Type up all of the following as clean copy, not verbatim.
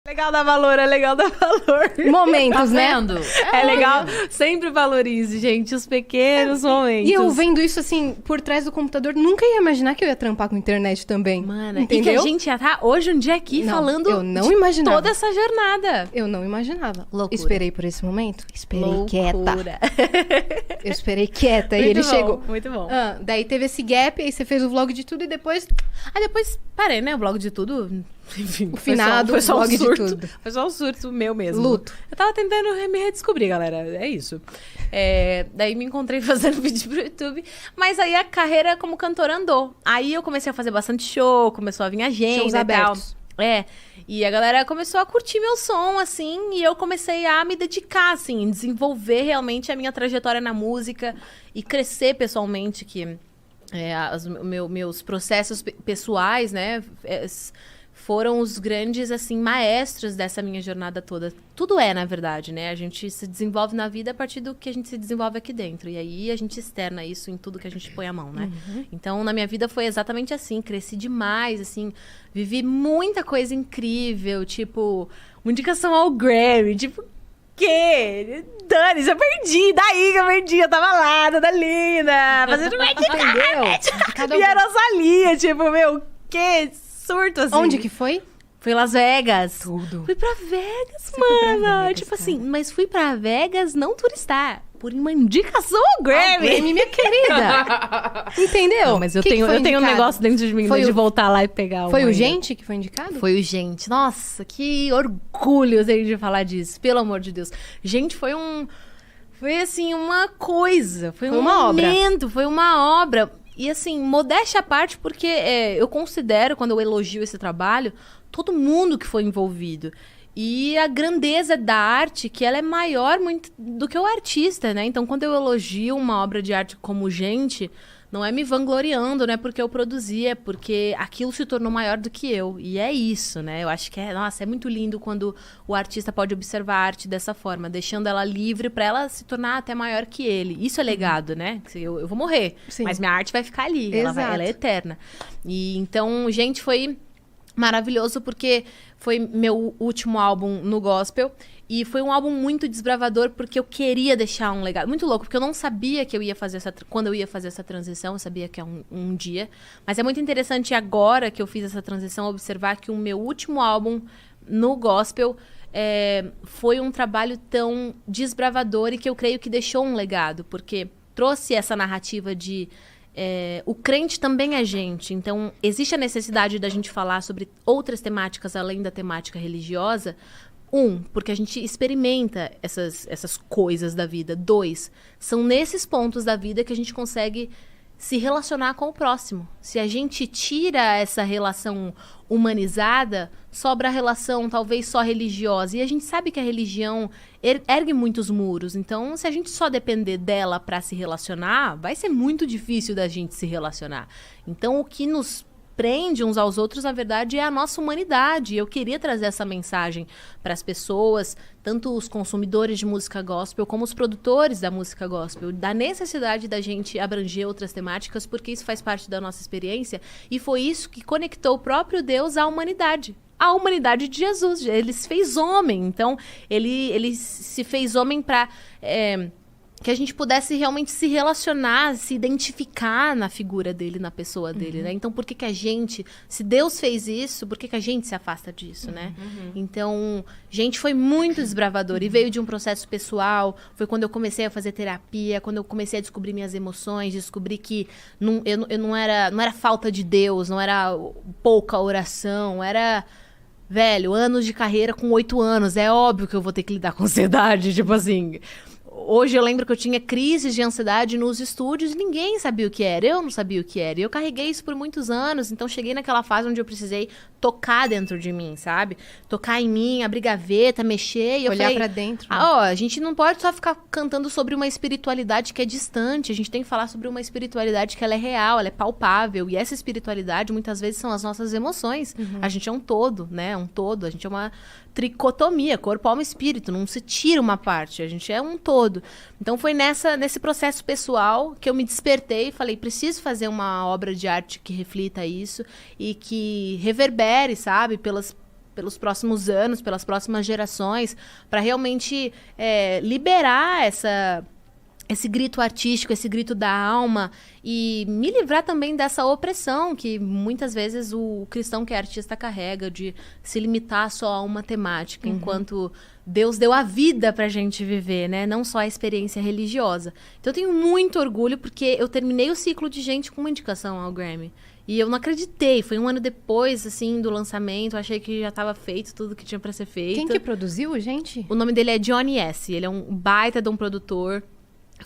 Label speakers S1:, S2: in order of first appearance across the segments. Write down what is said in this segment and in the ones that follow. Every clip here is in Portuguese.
S1: Legal dar valor, é legal dar valor.
S2: Momentos,
S3: Tá
S2: né?
S3: vendo?
S1: É legal, sempre valorize, gente, os pequenos momentos.
S2: E eu vendo isso assim, por trás do computador, nunca ia imaginar que eu ia trampar com internet também.
S1: Mano, e
S2: entendeu?
S1: que a gente já tá hoje um dia aqui
S2: Não,
S1: falando
S2: eu não
S1: de
S2: imaginava.
S1: toda essa jornada.
S2: Eu não imaginava.
S1: Loucura.
S2: Esperei por esse momento? Esperei
S1: Loucura.
S2: quieta. Eu esperei quieta e
S1: Muito
S2: ele
S1: bom,
S2: chegou.
S1: muito bom.
S2: Ah, daí teve esse gap, aí você fez o vlog de tudo e depois...
S1: Aí depois parei, né? O vlog de tudo. Enfim,
S2: O finado,
S1: foi só
S2: vlog de
S1: surto.
S2: tudo.
S1: Foi só um surto meu mesmo.
S2: Luto.
S1: Eu tava tentando me redescobrir, galera. É isso. Daí me encontrei fazendo vídeo pro YouTube. Mas aí a carreira como cantora andou. Aí eu comecei a fazer bastante show, começou a vir agenda
S2: Shows
S1: e
S2: abertos.
S1: tal. E a galera começou a curtir meu som, assim, e eu comecei a me dedicar, assim, em desenvolver realmente a minha trajetória na música e crescer pessoalmente, que meus processos pessoais, né, foram os grandes, assim, maestros dessa minha jornada toda. Tudo na verdade, né? A gente se desenvolve na vida a partir do que a gente se desenvolve aqui dentro. E aí a gente externa isso em tudo que a gente põe a mão, né?
S2: Uhum.
S1: Então, na minha vida foi exatamente assim. Cresci demais, assim. Vivi muita coisa incrível. Tipo, uma indicação ao Grammy. Tipo, que? Dane, eu perdi. Daí que eu perdi. Eu tava lá, toda linda. Fazendo
S2: Entendeu?
S1: E a Rosalia, tipo, meu, que surto, assim.
S2: Onde que foi?
S1: Fui em Las Vegas.
S2: Tudo.
S1: Fui pra Vegas,
S2: Você foi pra
S1: mano.
S2: Vegas,
S1: Tipo
S2: cara.
S1: assim, mas fui pra Vegas não turistar. Por uma indicação ao Grammy.
S2: Grammy, minha querida. Entendeu?
S1: Não, mas eu
S2: Que
S1: tenho
S2: foi
S1: um
S2: indicado?
S1: negócio dentro de mim,
S2: Foi
S1: né, de
S2: o-
S1: voltar lá e pegar
S2: Foi
S1: uma
S2: o
S1: ainda.
S2: Gente que foi indicado?
S1: Foi o Gente. Nossa, que orgulho eu tenho de falar disso. Pelo amor de Deus. Gente, foi assim, uma coisa. Foi um
S2: uma obra.
S1: momento, foi uma obra. E assim, modéstia à parte, porque eu considero, quando eu elogio esse trabalho, todo mundo que foi envolvido. E a grandeza da arte, que ela é maior muito do que o artista, né? Então, quando eu elogio uma obra de arte como Gente, não é me vangloriando, né? Porque eu produzi, é porque aquilo se tornou maior do que eu. E é isso, né? Eu acho que é muito lindo quando o artista pode observar a arte dessa forma, deixando ela livre para ela se tornar até maior que ele. Isso é legado, né? Eu vou morrer,
S2: Sim.
S1: mas minha arte vai ficar ali, ela
S2: Exato.
S1: é eterna. E então, Gente, foi maravilhoso porque foi meu último álbum no gospel e foi um álbum muito desbravador porque eu queria deixar um legado. Muito louco, porque eu não sabia que eu ia fazer quando eu ia fazer essa transição, eu sabia que é um dia. Mas é muito interessante agora que eu fiz essa transição observar que o meu último álbum no gospel foi um trabalho tão desbravador e que eu creio que deixou um legado, porque trouxe essa narrativa de o crente também é gente. Então, existe a necessidade da gente falar sobre outras temáticas além da temática religiosa. Porque a gente experimenta essas coisas da vida. 2, são nesses pontos da vida que a gente consegue se relacionar com o próximo. Se a gente tira essa relação humanizada, sobra a relação talvez só religiosa. E a gente sabe que a religião ergue muitos muros. Então, se a gente só depender dela para se relacionar, vai ser muito difícil da gente se relacionar. Então, o que nos prende uns aos outros, na verdade, é a nossa humanidade. Eu queria trazer essa mensagem para as pessoas, tanto os consumidores de música gospel, como os produtores da música gospel, da necessidade da gente abranger outras temáticas, porque isso faz parte da nossa experiência, e foi isso que conectou o próprio Deus à humanidade. A humanidade de Jesus. Ele se fez homem. Então, ele se fez homem para que a gente pudesse realmente se relacionar, se identificar na figura dele, na pessoa dele, né? Então, por que a gente... Se Deus fez isso, por que a gente se afasta disso, né? Então, Gente, foi muito desbravador. E veio de um processo pessoal. Foi quando eu comecei a fazer terapia, quando eu comecei a descobrir minhas emoções, descobri que eu não era falta de Deus, não era pouca oração, era... Velho, anos de carreira com 8 anos. É óbvio que eu vou ter que lidar com ansiedade, tipo assim... Hoje eu lembro que eu tinha crises de ansiedade nos estúdios e ninguém sabia o que era. Eu não sabia o que era. E eu carreguei isso por muitos anos. Então, cheguei naquela fase onde eu precisei tocar dentro de mim, sabe? Tocar em mim, abrir gaveta, mexer. E eu
S2: Olhar
S1: falei,
S2: pra dentro. Né?
S1: A gente não pode só ficar cantando sobre uma espiritualidade que é distante. A gente tem que falar sobre uma espiritualidade que ela é real, ela é palpável. E essa espiritualidade, muitas vezes, são as nossas emoções. A gente é um todo, né? Um todo. A gente é uma tricotomia, corpo, alma e espírito. Não se tira uma parte. A gente é um todo. Então, foi nesse processo pessoal que eu me despertei e falei, preciso fazer uma obra de arte que reflita isso e que reverbere, sabe? pelos próximos anos, pelas próximas gerações, para realmente liberar esse grito artístico, esse grito da alma e me livrar também dessa opressão que muitas vezes o cristão que é artista carrega de se limitar só a uma temática, enquanto Deus deu a vida pra gente viver, né? Não só a experiência religiosa. Então eu tenho muito orgulho porque eu terminei o ciclo de gente com uma indicação ao Grammy. E eu não acreditei, foi um ano depois, assim, do lançamento, eu achei que já estava feito tudo que tinha pra ser feito.
S2: Quem que produziu, gente?
S1: O nome dele é Johnny S., ele é um baita de um produtor.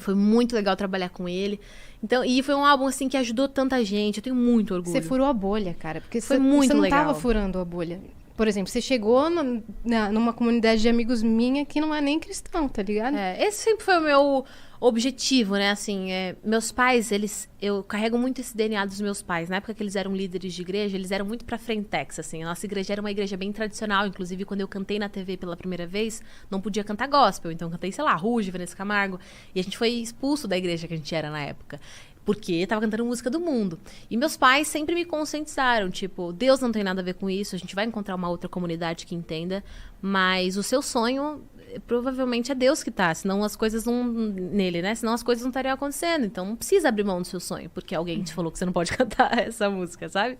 S1: Foi muito legal trabalhar com ele. Então, e foi um álbum, assim, que ajudou tanta gente. Eu tenho muito orgulho.
S2: Você furou a bolha, cara. Porque
S1: foi muito
S2: não
S1: legal.
S2: Tava furando a bolha. Por exemplo, você chegou numa comunidade de amigos minha que não é nem cristão, tá ligado?
S1: Esse sempre foi o meu objetivo, né? Assim, meus pais, eu carrego muito esse DNA dos meus pais. Na época que eles eram líderes de igreja, eles eram muito pra frentex, assim. A nossa igreja era uma igreja bem tradicional. Inclusive, quando eu cantei na TV pela primeira vez, não podia cantar gospel. Então, eu cantei, sei lá, Ruge, Vanessa Camargo. E a gente foi expulso da igreja que a gente era na época. Porque tava cantando música do mundo. E meus pais sempre me conscientizaram, tipo, Deus não tem nada a ver com isso, a gente vai encontrar uma outra comunidade que entenda, mas o seu sonho provavelmente é Deus que tá, senão as coisas não... nele, né? Senão as coisas não estariam acontecendo. Então não precisa abrir mão do seu sonho, porque alguém te falou que você não pode cantar essa música, sabe?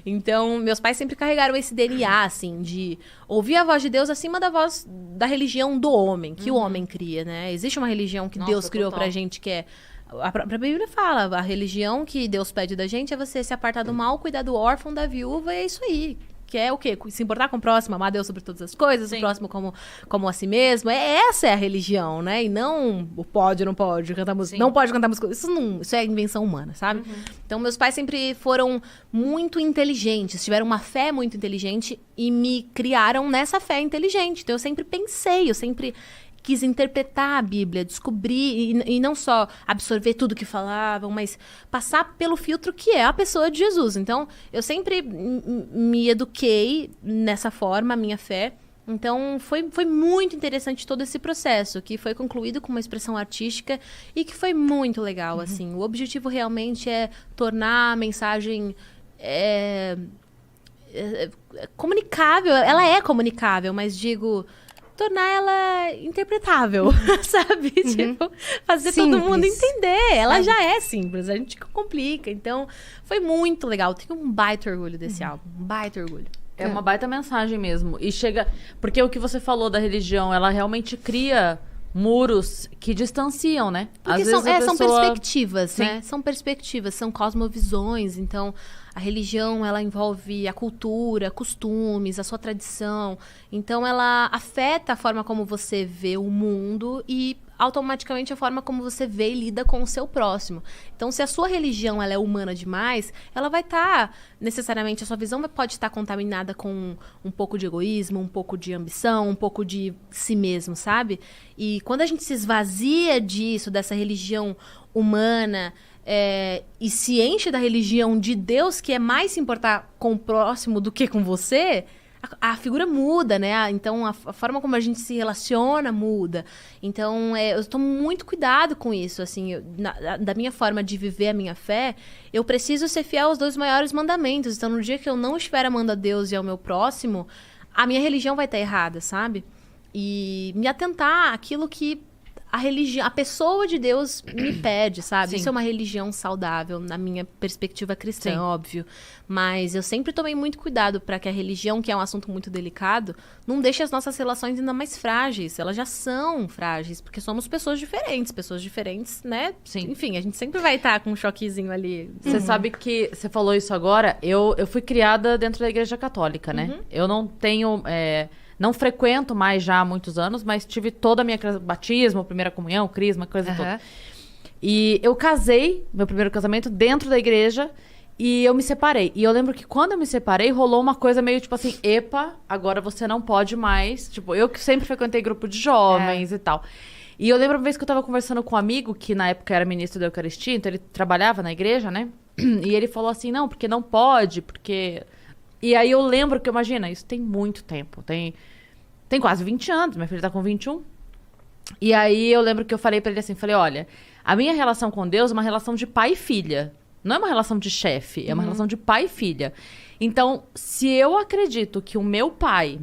S1: Então, meus pais sempre carregaram esse DNA, assim, de ouvir a voz de Deus acima da voz da religião do homem, que o homem cria, né? Existe uma religião que Deus criou pra gente, que é... A própria Bíblia fala, a religião que Deus pede da gente é você se apartar do mal, cuidar do órfão, da viúva, e é isso aí. Que é o quê? Se importar com o próximo, amar Deus sobre todas as coisas, o próximo como a si mesmo. Essa é a religião, né? E não o pode, não pode cantar música. Não pode cantar música. Isso é invenção humana, sabe? Então, meus pais sempre foram muito inteligentes, tiveram uma fé muito inteligente e me criaram nessa fé inteligente. Então, eu sempre pensei, eu sempre quis interpretar a Bíblia, descobrir, e não só absorver tudo que falavam, mas passar pelo filtro que é a pessoa de Jesus. Então, eu sempre me eduquei nessa forma, a minha fé. Então, foi muito interessante todo esse processo, que foi concluído com uma expressão artística e que foi muito legal, assim. O objetivo realmente é tornar a mensagem... comunicável. Ela é comunicável, mas digo... tornar ela interpretável, sabe? Tipo, fazer
S2: simples.
S1: Todo mundo entender. Ela já é simples, a gente complica. Então, foi muito legal. Tenho um baita orgulho desse álbum. Um baita orgulho.
S3: É uma baita mensagem mesmo. E chega... Porque o que você falou da religião, ela realmente cria muros que distanciam, né?
S1: Porque
S3: Às vezes
S1: são
S3: pessoa...
S1: perspectivas, né? São perspectivas, são cosmovisões. Então, a religião, ela envolve a cultura, costumes, a sua tradição. Então, ela afeta a forma como você vê o mundo e automaticamente a forma como você vê e lida com o seu próximo. Então, se a sua religião ela é humana demais, ela vai estar, necessariamente, a sua visão pode estar contaminada com um pouco de egoísmo, um pouco de ambição, um pouco de si mesmo, sabe? E quando a gente se esvazia disso, dessa religião humana, e se enche da religião de Deus, que é mais se importar com o próximo do que com você... A figura muda, né? Então, a forma como a gente se relaciona muda. Então, eu tomo muito cuidado com isso, assim. Da minha forma de viver a minha fé, eu preciso ser fiel aos 2 maiores mandamentos. Então, no dia que eu não estiver amando a Deus e ao meu próximo, a minha religião vai estar errada, sabe? E me atentar àquilo que a pessoa de Deus me pede, sabe?
S3: Sim.
S1: Isso é uma religião saudável, na minha perspectiva cristã, óbvio. Mas eu sempre tomei muito cuidado para que a religião, que é um assunto muito delicado, não deixe as nossas relações ainda mais frágeis. Elas já são frágeis, porque somos pessoas diferentes, né?
S3: Sim.
S1: Enfim, a gente sempre vai estar com um choquezinho ali.
S3: Você sabe que você falou isso agora, eu fui criada dentro da igreja católica, né? Eu não tenho... Não frequento mais já há muitos anos, mas tive toda a minha batismo, primeira comunhão, crisma, coisa toda. E eu casei, meu primeiro casamento, dentro da igreja, e eu me separei. E eu lembro que quando eu me separei, rolou uma coisa meio tipo assim, epa, agora você não pode mais. Tipo, eu que sempre frequentei grupo de jovens e tal. E eu lembro uma vez que eu tava conversando com um amigo, que na época era ministro da Eucaristia, então ele trabalhava na igreja, né? E ele falou assim, não, porque não pode, porque... E aí eu lembro que, imagina, isso tem muito tempo, tem quase 20 anos, minha filha tá com 21. E aí eu lembro que eu falei pra ele assim, falei, olha, a minha relação com Deus é uma relação de pai e filha. Não é uma relação de chefe, é uma relação de pai e filha. Então, se eu acredito que o meu pai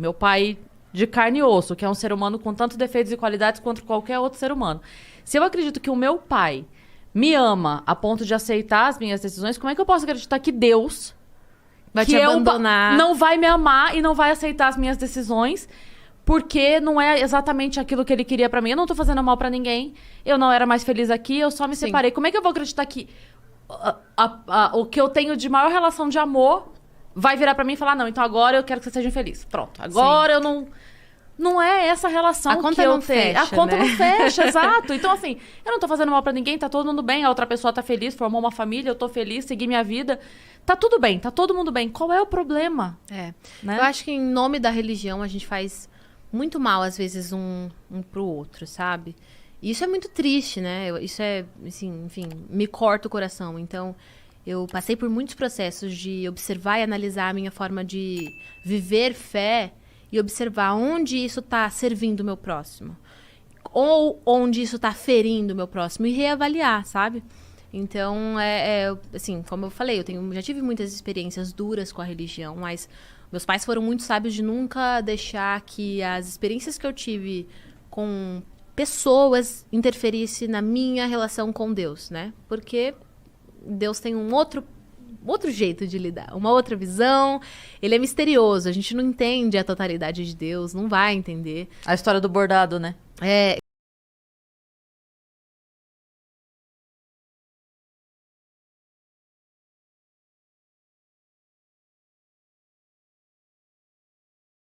S3: de carne e osso, que é um ser humano com tantos defeitos e qualidades quanto qualquer outro ser humano, se eu acredito que o meu pai me ama a ponto de aceitar as minhas decisões, como é que eu posso acreditar que Deus
S1: Vai te abandonar.
S3: não vai me amar e não vai aceitar as minhas decisões, porque não é exatamente aquilo que ele queria pra mim. Eu não tô fazendo mal pra ninguém, eu não era mais feliz aqui, eu só me separei. Como é que eu vou acreditar que o que eu tenho de maior relação de amor vai virar pra mim e falar, não, então agora eu quero que você seja feliz. Pronto, agora eu não... Não é essa relação
S1: A conta
S3: que eu
S1: não
S3: tenho.
S1: fecha,
S3: A conta
S1: né?
S3: não fecha, exato. Então, assim, eu não tô fazendo mal pra ninguém, tá todo mundo bem, a outra pessoa tá feliz, formou uma família, eu tô feliz, segui minha vida. Tá tudo bem, tá todo mundo bem. Qual é o problema?
S1: É.
S3: Né?
S1: Eu acho que em nome da religião a gente faz muito mal, às vezes, um pro outro, sabe? E isso é muito triste, né? Isso é, assim, enfim, me corta o coração. Então, eu passei por muitos processos de observar e analisar a minha forma de viver fé e observar onde isso tá servindo o meu próximo. Ou onde isso tá ferindo o meu próximo e reavaliar, sabe? Então, assim, como eu falei, já tive muitas experiências duras com a religião, mas meus pais foram muito sábios de nunca deixar que as experiências que eu tive com pessoas interferisse na minha relação com Deus, né? Porque Deus tem um outro jeito de lidar, uma outra visão. Ele é misterioso, a gente não entende a totalidade de Deus, não vai entender.
S3: A história do bordado, né?